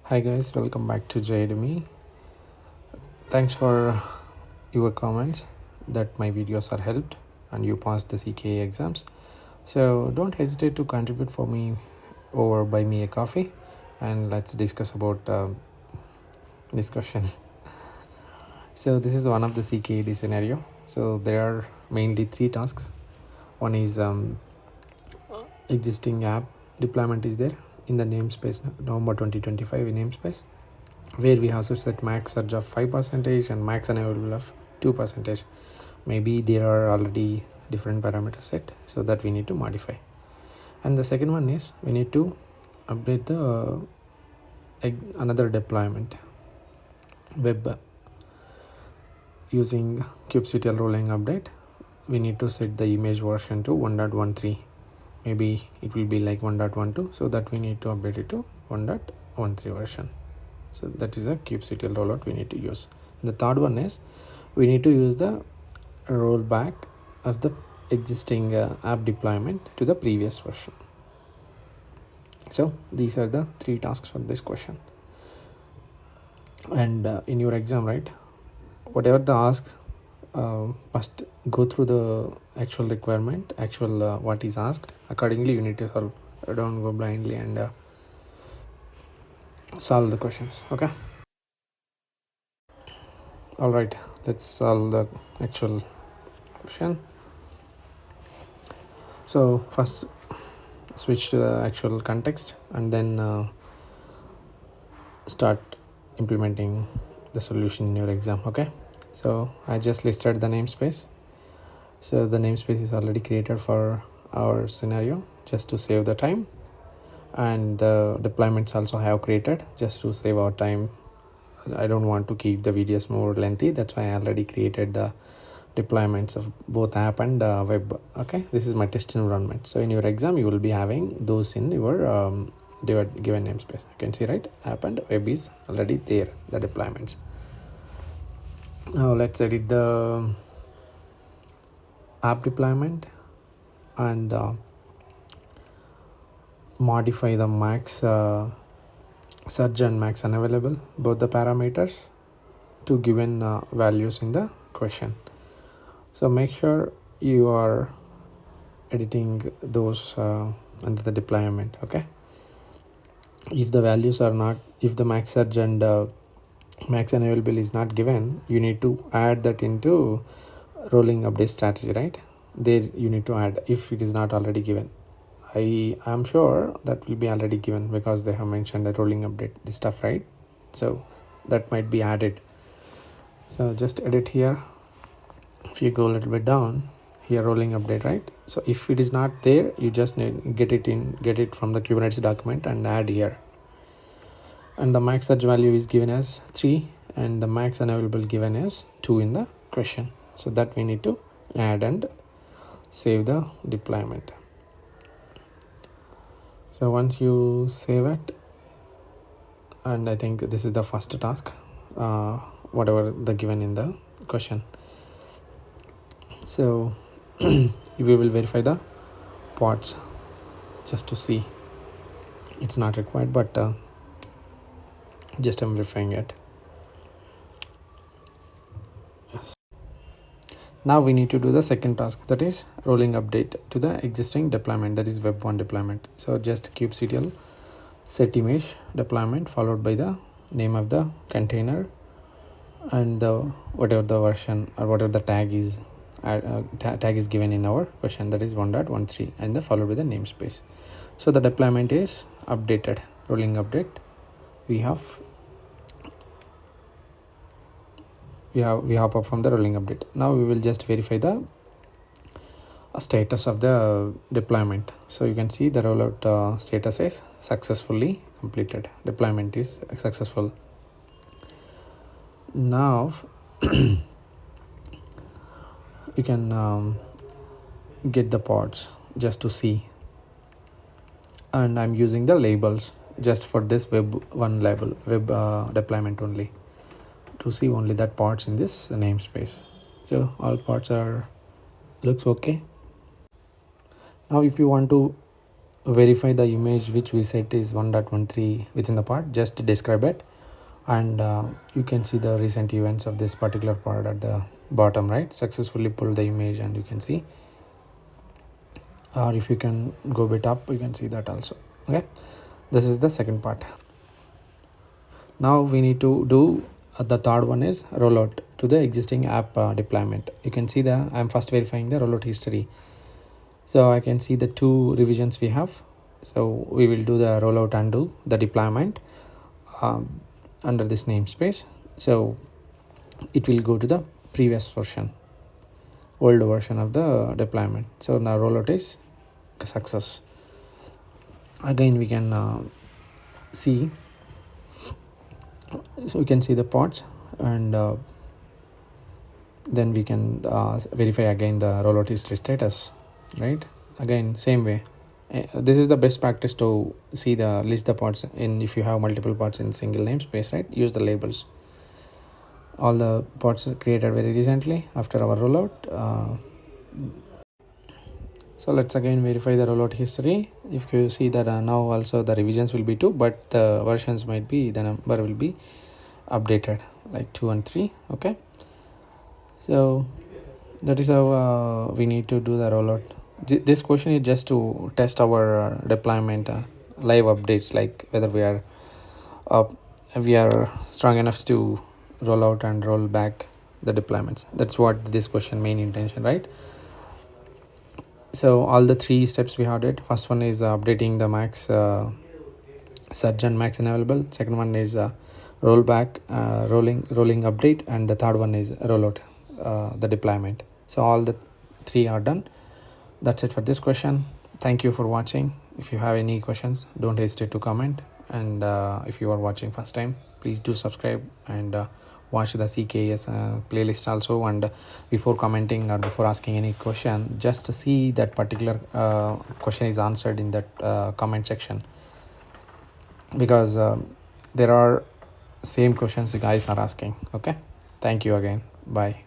Hi guys, welcome back to JDME. Thanks for your comments that my videos are helped and you passed the CKA exams. So don't hesitate to contribute for me or buy me a coffee and let's discuss about this question. So this is one of the CKAD scenario. So there are mainly three tasks. One is existing app deployment is there in the namespace November 2025 namespace, where we have set MaxSurge of 5% and MaxUnavailable of 2%. Maybe there are already different parameters set, so that we need to modify. And the second one is we need to update the another deployment web using kubectl rolling update. We need to set the image version to 1.13. Maybe it will be like 1.12, so that we need to update it to 1.13 version. So that is a kubectl rollout we need to use. And the third one is we need to use the rollback of the existing app deployment to the previous version. So these are the three tasks for this question. And in your exam, right, whatever the asks, must go through the actual requirement, what is asked. Accordingly you need to solve. Don't go blindly and solve the questions. Okay, all right, let's solve the actual question. So first switch to the actual context and then start implementing the solution in your exam. Okay, so I just listed the namespace. So the namespace is already created for our scenario just to save the time, and the deployments also have created just to save our time. I don't want to keep the videos more lengthy, that's why I already created the deployments of both app and web. Okay, this is my test environment. So in your exam you will be having those in your given namespace. You can see, right, app and web is already there, the deployments. Now let's edit the app deployment and modify the MaxSurge and MaxUnavailable, both the parameters, to given values in the question. So make sure you are editing those under the deployment. Okay, if the values are not, if the MaxSurge and MaxUnavailable is not given, you need to add that into rolling update strategy, right? There you need to add if it is not already given. I am sure that will be already given because they have mentioned a rolling update, this stuff, right? So that might be added. So just edit here. If you go a little bit down here, rolling update, right? So if it is not there, you just need get it from the Kubernetes document and add here. And the MaxSurge value is given as 3 and the MaxUnavailable given as 2 in the question. So that we need to add and save the deployment. So once you save it, and I think this is the first task, whatever the given in the question. So we will verify the pods just to see. It's not required, but just I'm verifying it. Yes. Now we need to do the second task, that is rolling update to the existing deployment, that is web 1 deployment. So just kubectl set image deployment followed by the name of the container and the whatever the version or whatever the tag is tag is given in our question, that is 1.13, and the followed by the namespace. So the deployment is updated, rolling update. We have performed the rolling update. Now we will just verify the status of the deployment. So you can see the rollout status is successfully completed, deployment is successful. Now you can get the pods just to see, and I'm using the labels just for this web 1 label, web deployment only, to see only that pods in this namespace. So all pods are looks okay. Now if you want to verify the image which we set is 1.13 within the pod. Just describe it, and you can see the recent events of this particular pod at the bottom right. Successfully pull the image, and you can see, or if you can go a bit up, you can see that also. Okay, this is the second part. Now we need to do the third one is rollout to the existing app deployment. You can see the I'm first verifying the rollout history. So I can see the two revisions we have. So we will do the rollout and do the deployment under this namespace. So it will go to the previous version, old version of the deployment. So now rollout is a success. Again we can see, so we can see the pods, and then we can verify again the rollout history status, right? Again same way. This is the best practice to see the list the pods in, if you have multiple pods in single namespace, right? Use the labels. All the pods created very recently after our rollout. So let's again verify the rollout history. If you see that now also the revisions will be 2, but the versions might be, the number will be updated like 2 and 3. Okay, so that is how we need to do the rollout. This question is just to test our deployment live updates, like whether we are strong enough to roll out and roll back the deployments. That's what this question main intention, right? So all the 3 steps we had it. First one is updating the MaxSurge and MaxUnavailable. Second one is rollback, rolling update, and the third one is rollout, the deployment. So all the 3 are done. That's it for this question. Thank you for watching. If you have any questions, don't hesitate to comment. And if you are watching first time, please do subscribe and watch the CKAS playlist also. And before commenting or before asking any question, just see that particular question is answered in that comment section, because there are same questions the guys are asking. Okay, thank you again. Bye.